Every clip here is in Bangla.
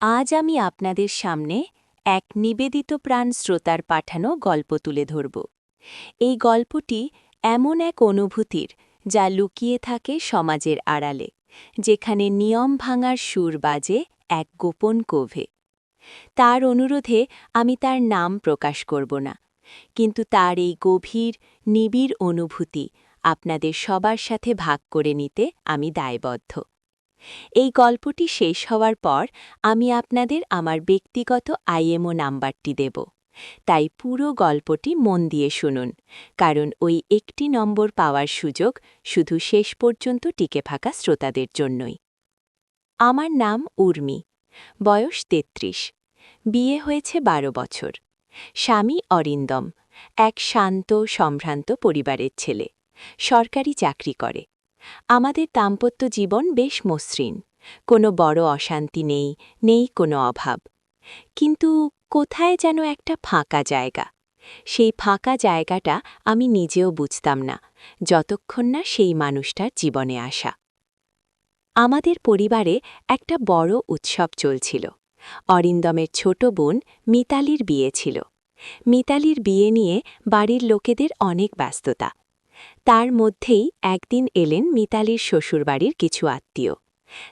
আজ আমি আপনাদের সামনে এক নিবেদিত প্রাণ শ্রোতার পাঠানো গল্প তুলে ধরব। এই গল্পটি এমন এক অনুভূতির যা লুকিয়ে থাকে সমাজের আড়ালে, যেখানে নিয়ম ভাঙার সুর বাজে এক গোপন কোভে। তার অনুরোধে আমি তার নাম প্রকাশ করব না, কিন্তু তার এই গভীর নিবিড় অনুভূতি আপনাদের সবার সাথে ভাগ করে নিতে আমি দায়বদ্ধ। এই গল্পটি শেষ হওয়ার পর আমি আপনাদের আমার ব্যক্তিগত আইএমও নাম্বারটি দেব, তাই পুরো গল্পটি মন দিয়ে শুনুন, কারণ ওই একটি নম্বর পাওয়ার সুযোগ শুধু শেষ পর্যন্ত টিকে থাকা শ্রোতাদের জন্যই। আমার নাম উর্মি, বয়স ৩৩, বিয়ে হয়েছে ১২ বছর। স্বামী অরিন্দম, এক শান্ত সম্ভ্রান্ত পরিবারের ছেলে, সরকারি চাকরি করে। আমাদের দাম্পত্য জীবন বেশ মসৃণ, কোনো বড় অশান্তি নেই কোনো অভাব। কিন্তু কোথায় যেন একটা ফাঁকা জায়গা। সেই ফাঁকা জায়গাটা আমি নিজেও বুঝতাম না, যতক্ষণ না সেই মানুষটার জীবনে আসা। আমাদের পরিবারে একটা বড় উৎসব চলছিল। অরিন্দমের ছোট বোন মিতালির বিয়ে ছিল। মিতালির বিয়ে নিয়ে বাড়ির লোকেদের অনেক ব্যস্ততা। তার মধ্যেই একদিন এলেন মিতালির শ্বশুরবাড়ির কিছু আত্মীয়।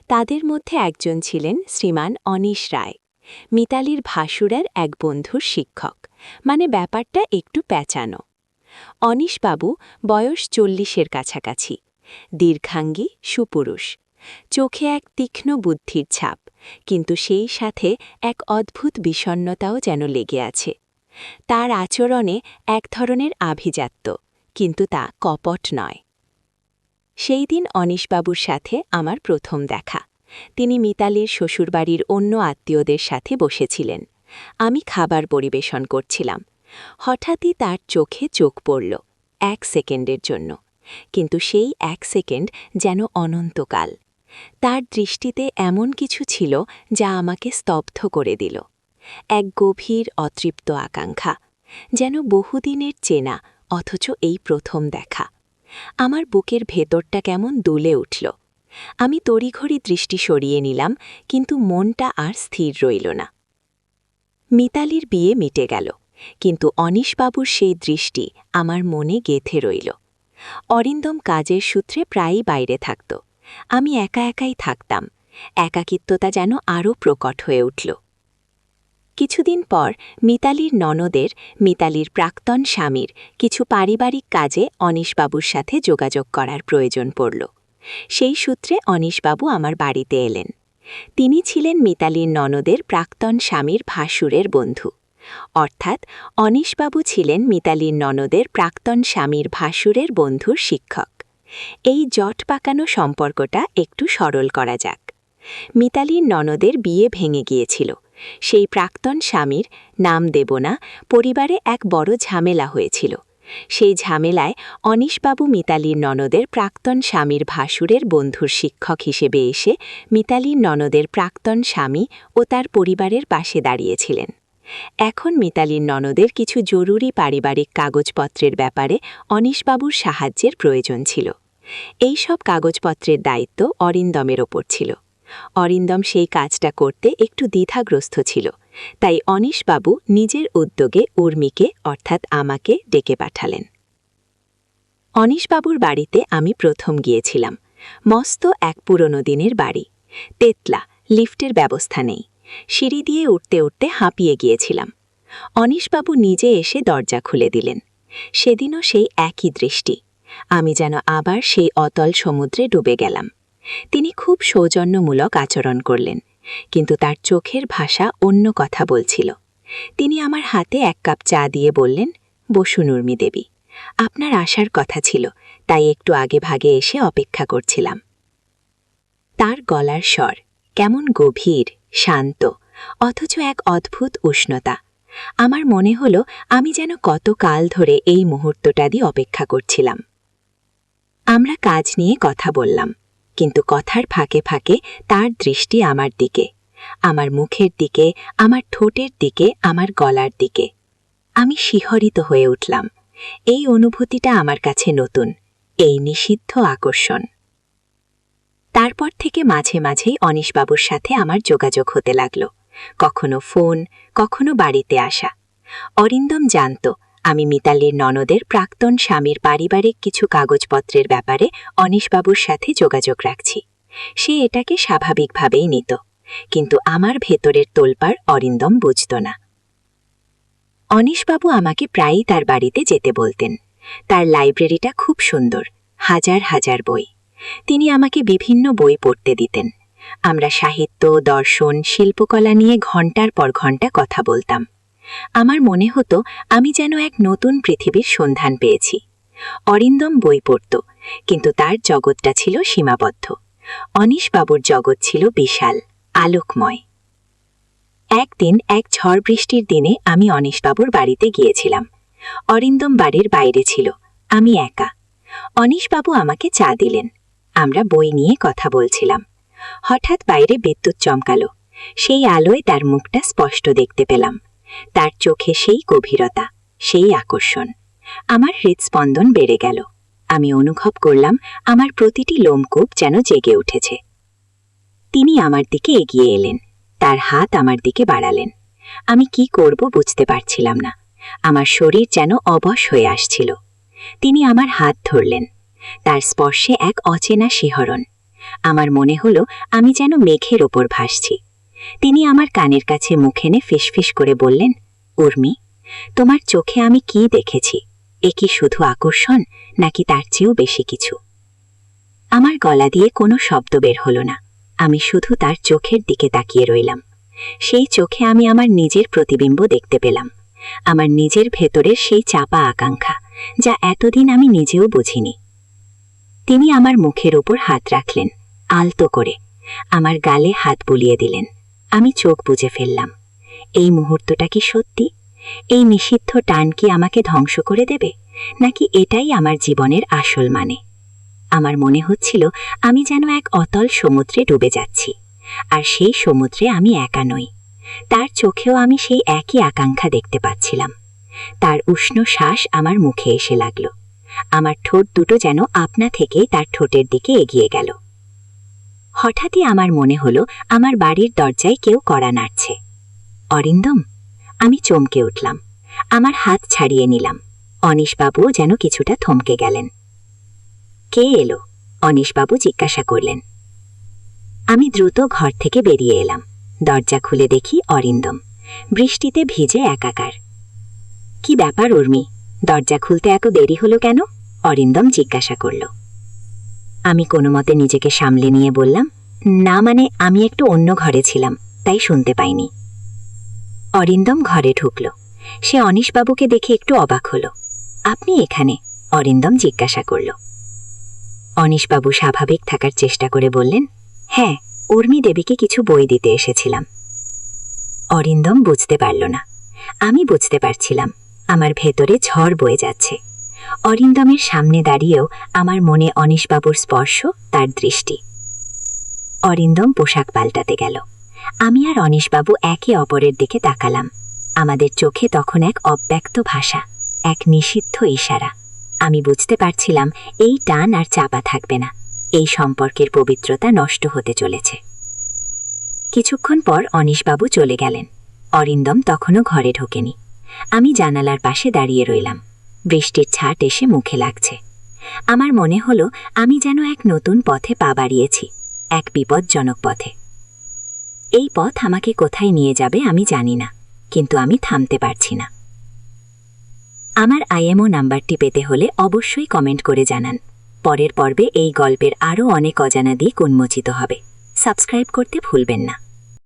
তাদের মধ্যে একজন ছিলেন শ্রীমান অনিশ রায়, মিতালির ভাসুরের এক বন্ধুর শিক্ষক, মানে ব্যাপারটা একটু প্যাঁচানো। অনিশবাবু বয়স ৪০-এর কাছাকাছি, দীর্ঘাঙ্গী, সুপুরুষ, চোখে এক তীক্ষ্ণ বুদ্ধির ছাপ, কিন্তু সেই সাথে এক অদ্ভুত বিষণ্ণতাও যেন লেগে আছে। তার আচরণে এক ধরনের আভিজাত্য, কিন্তু তা কপট নয়। সেই দিন অনিশবাবুর সাথে আমার প্রথম দেখা। তিনি মিতালির শ্বশুরবাড়ির অন্য আত্মীয়দের সাথে বসেছিলেন। আমি খাবার পরিবেশন করছিলাম। হঠাৎই তার চোখে চোখ পড়ল, ১ সেকেন্ডের জন্য, কিন্তু সেই ১ সেকেন্ড যেন অনন্তকাল। তার দৃষ্টিতে এমন কিছু ছিল যা আমাকে স্তব্ধ করে দিল। এক গভীর অতৃপ্ত আকাঙ্ক্ষা, যেন বহুদিনের চেনা অথচ এই প্রথম দেখা। আমার বুকের ভেতরটা কেমন দুলে উঠল। আমি তড়িঘড়ি দৃষ্টি সরিয়ে নিলাম, কিন্তু মনটা আর স্থির রইল না। মিতালির বিয়ে মিটে গেল, কিন্তু অনিশবাবুর সেই দৃষ্টি আমার মনে গেঁথে রইল। অরিন্দম কাজের সূত্রে প্রায়ই বাইরে থাকত। আমি একা একাই থাকতাম। একাকিত্বতা যেন আরও প্রকট হয়ে উঠল। কিছুদিন পর মিতালির ননদের, মিতালির প্রাক্তন স্বামীর কিছু পারিবারিক কাজে অনিশবাবুর সাথে যোগাযোগ করার প্রয়োজন পড়ল। সেই সূত্রে অনিশবাবু আমার বাড়িতে এলেন। তিনি ছিলেন মিতালির ননদের প্রাক্তন স্বামীর ভাসুরের বন্ধু, অর্থাৎ অনিশবাবু ছিলেন মিতালির ননদের প্রাক্তন স্বামীর ভাসুরের বন্ধুর শিক্ষক। এই জট পাকানো সম্পর্কটা একটু সরল করা যাক। মিতালির ননদের বিয়ে ভেঙে গিয়েছিল। সেই প্রাক্তন স্বামীর, নাম দেব না, পরিবারে এক বড় ঝামেলা হয়েছিল। সেই ঝামেলায় অনিশবাবু মিতালির ননদের প্রাক্তন স্বামীর ভাসুরের বন্ধুর শিক্ষক হিসেবে এসে মিতালির ননদের প্রাক্তন স্বামী ও তার পরিবারের পাশে দাঁড়িয়েছিলেন। এখন মিতালির ননদের কিছু জরুরি পারিবারিক কাগজপত্রের ব্যাপারে অনিশবাবুর সাহায্যের প্রয়োজন ছিল। এই সব কাগজপত্রের দায়িত্ব অরিন্দমের ওপর ছিল। অরিন্দম সেই কাজটা করতে একটু দ্বিধাগ্রস্ত ছিল, তাই অনিশবাবু নিজের উদ্যোগে উর্মিকে, অর্থাৎ আমাকে ডেকে পাঠালেন। অনিশবাবুর বাড়িতে আমি প্রথম গিয়েছিলাম। মস্ত এক পুরনো দিনের বাড়ি, তেতলা, লিফটের ব্যবস্থা নেই। সিঁড়ি দিয়ে উঠতে উঠতে হাঁপিয়ে গিয়েছিলাম। অনিশবাবু নিজে এসে দরজা খুলে দিলেন। সেদিনও সেই একই দৃষ্টি। আমি যেন আবার সেই অতল সমুদ্রে ডুবে গেলাম। তিনি খুব সৌজন্যমূলক আচরণ করলেন, কিন্তু তার চোখের ভাষা অন্য কথা বলছিল। তিনি আমার হাতে ১ কাপ চা দিয়ে বললেন, "বসুন উর্মি দেবী, আপনার আসার কথা ছিল, তাই একটু আগে ভাগে এসে অপেক্ষা করছিলাম।" তার গলার স্বর কেমন গভীর, শান্ত, অথচ এক অদ্ভুত উষ্ণতা। আমার মনে হলো আমি যেন কতকাল ধরে এই মুহূর্তটা দিয়ে অপেক্ষা করছিলাম। আমরা কাজ নিয়ে কথা বললাম, কিন্তু কথার ফাঁকে ফাঁকে তার দৃষ্টি আমার দিকে, আমার মুখের দিকে, আমার ঠোঁটের দিকে, আমার গলার দিকে। আমি শিহরিত হয়ে উঠলাম। এই অনুভূতিটা আমার কাছে নতুন, এই নিষিদ্ধ আকর্ষণ। তারপর থেকে মাঝে মাঝেই অনিশবাবুর সাথে আমার যোগাযোগ হতে লাগল, কখনো ফোন, কখনো বাড়িতে আসা। অরিন্দম জানত আমি মিতালির ননদের প্রাক্তন স্বামীর পারিবারিক কিছু কাগজপত্রের ব্যাপারে অনিশবাবুর সাথে যোগাযোগ রাখছি। সে এটাকে স্বাভাবিকভাবেই নিত, কিন্তু আমার ভেতরের তোলপাড় অরিন্দম বুঝত না। অনিশবাবু আমাকে প্রায়ই তার বাড়িতে যেতে বলতেন। তার লাইব্রেরিটা খুব সুন্দর, হাজার হাজার বই। তিনি আমাকে বিভিন্ন বই পড়তে দিতেন। আমরা সাহিত্য, দর্শন, শিল্পকলা নিয়ে ঘণ্টার পর ঘণ্টা কথা বলতাম। আমার মনে হতো আমি যেন এক নতুন পৃথিবীর সন্ধান পেয়েছি। অরিন্দম বই পড়ত, কিন্তু তার জগৎটা ছিল সীমাবদ্ধ। অনিশবাবুর জগৎ ছিল বিশাল, আলোকময়। একদিন এক ঝড় বৃষ্টির দিনে আমি অনিশবাবুর বাড়িতে গিয়েছিলাম। অরিন্দম বাড়ির বাইরে ছিল, আমি একা। অনিশবাবু আমাকে চা দিলেন। আমরা বই নিয়ে কথা বলছিলাম। হঠাৎ বাইরে বিদ্যুৎ চমকালো। সেই আলোয় তার মুখটা স্পষ্ট দেখতে পেলাম। তার চোখে সেই গভীরতা, সেই আকর্ষণ। আমার হৃদস্পন্দন বেড়ে গেল। আমি অনুভব করলাম আমার প্রতিটি লোমকূপ যেন জেগে উঠেছে। তিনি আমার দিকে এগিয়ে এলেন, তার হাত আমার দিকে বাড়ালেন। আমি কি করব বুঝতে পারছিলাম না। আমার শরীর যেন অবশ হয়ে আসছিল। তিনি আমার হাত ধরলেন। তার স্পর্শে এক অচেনা শিহরণ। আমার মনে হলো আমি যেন মেঘের ওপর ভাসছি। তিনি আমার কানের কাছে মুখ এনে ফিসফিস করে বললেন, উর্মি, তোমার চোখে আমি কি দেখেছি? এ কি শুধু আকর্ষণ, নাকি তার চেয়েও বেশি কিছু? আমার গলা দিয়ে কোনো শব্দ বের হলো না। আমি শুধু তার চোখের দিকে তাকিয়ে রইলাম। সেই চোখে আমি আমার নিজের প্রতিবিম্ব দেখতে পেলাম, আমার নিজের ভেতরের সেই চাপা আকাঙ্ক্ষা, যা এতদিন আমি নিজেও বুঝিনি। তিনি আমার মুখের ওপর হাত রাখলেন, আলতো করে আমার গালে হাত বুলিয়ে দিলেন। আমি চোখ বুজে ফেললাম। এই মুহূর্তটা কি সত্যি? এই নিষিদ্ধ টান কি আমাকে ধ্বংস করে দেবে, নাকি এটাই আমার জীবনের আসল মানে? আমার মনে হচ্ছিল আমি যেন এক অতল সমুদ্রে ডুবে যাচ্ছি, আর সেই সমুদ্রে আমি একা নই। তার চোখেও আমি সেই একই আকাঙ্ক্ষা দেখতে পাচ্ছিলাম। তার উষ্ণ শ্বাস আমার মুখে এসে লাগল। আমার ঠোঁট দুটো যেন আপনা থেকেই তার ঠোঁটের দিকে এগিয়ে গেল। হঠাৎই আমার মনে হলো আমার বাড়ির দরজায় কেউ কড়া নাড়ছে। অরিন্দম, আমি চমকে উঠলাম। আমার হাত ছাড়িয়ে নিলাম। অনিশবাবুও যেন কিছুটা থমকে গেলেন। কে এলো? অনিশবাবু জিজ্ঞাসা করলেন। আমি দ্রুত ঘর থেকে বেরিয়ে এলাম। দরজা খুলে দেখি অরিন্দম, বৃষ্টিতে ভিজে একাকার। কি ব্যাপার উর্মি, দরজা খুলতে এত দেরি হলো কেন? অরিন্দম জিজ্ঞাসা করল। আমি কোনো মতে নিজেকে সামলে নিয়ে বললাম, না মানে আমি একটু অন্য ঘরে ছিলাম, তাই শুনতে পাইনি। অরিন্দম ঘরে ঢুকল। সে অনিশবাবুকে দেখে একটু অবাক হল। আপনি এখানে? অরিন্দম জিজ্ঞাসা করল। অনিশবাবু স্বাভাবিক থাকার চেষ্টা করে বললেন, হ্যাঁ, উর্মি দেবীকে কিছু বই দিতে এসেছিলাম। অরিন্দম বুঝতে পারল না। আমি বুঝতে পারছিলাম। আমার ভেতরে ঝড় বয়ে যাচ্ছে। অরিন্দমের সামনে দাঁড়িয়েও আমার মনে অনিশবাবুর স্পর্শ, তার দৃষ্টি। অরিন্দম পোশাক পাল্টাতে গেল। আমি আর অনিশবাবু একে অপরের দিকে তাকালাম। আমাদের চোখে তখন এক অব্যক্ত ভাষা, এক নিষিদ্ধ ইশারা। আমি বুঝতে পারছিলাম এই টান আর চাপা থাকবে না। এই সম্পর্কের পবিত্রতা নষ্ট হতে চলেছে। কিছুক্ষণ পর অনিশবাবু চলে গেলেন। অরিন্দম তখনও ঘরে ঢোকেনি। আমি জানালার পাশে দাঁড়িয়ে রইলাম। বৃষ্টির ছাট এসে মুখে লাগছে। আমার মনে হলো আমি যেন এক নতুন পথে পা বাড়িয়েছি, এক বিপজ্জনক পথে। এই পথ আমাকে কোথায় নিয়ে যাবে আমি জানি না, কিন্তু আমি থামতে পারছি না। আমার IMO নাম্বারটি পেতে হলে অবশ্যই কমেন্ট করে জানান। পরের পর্বে এই গল্পের আরও অনেক অজানা দিক উন্মোচিত হবে। সাবস্ক্রাইব করতে ভুলবেন না।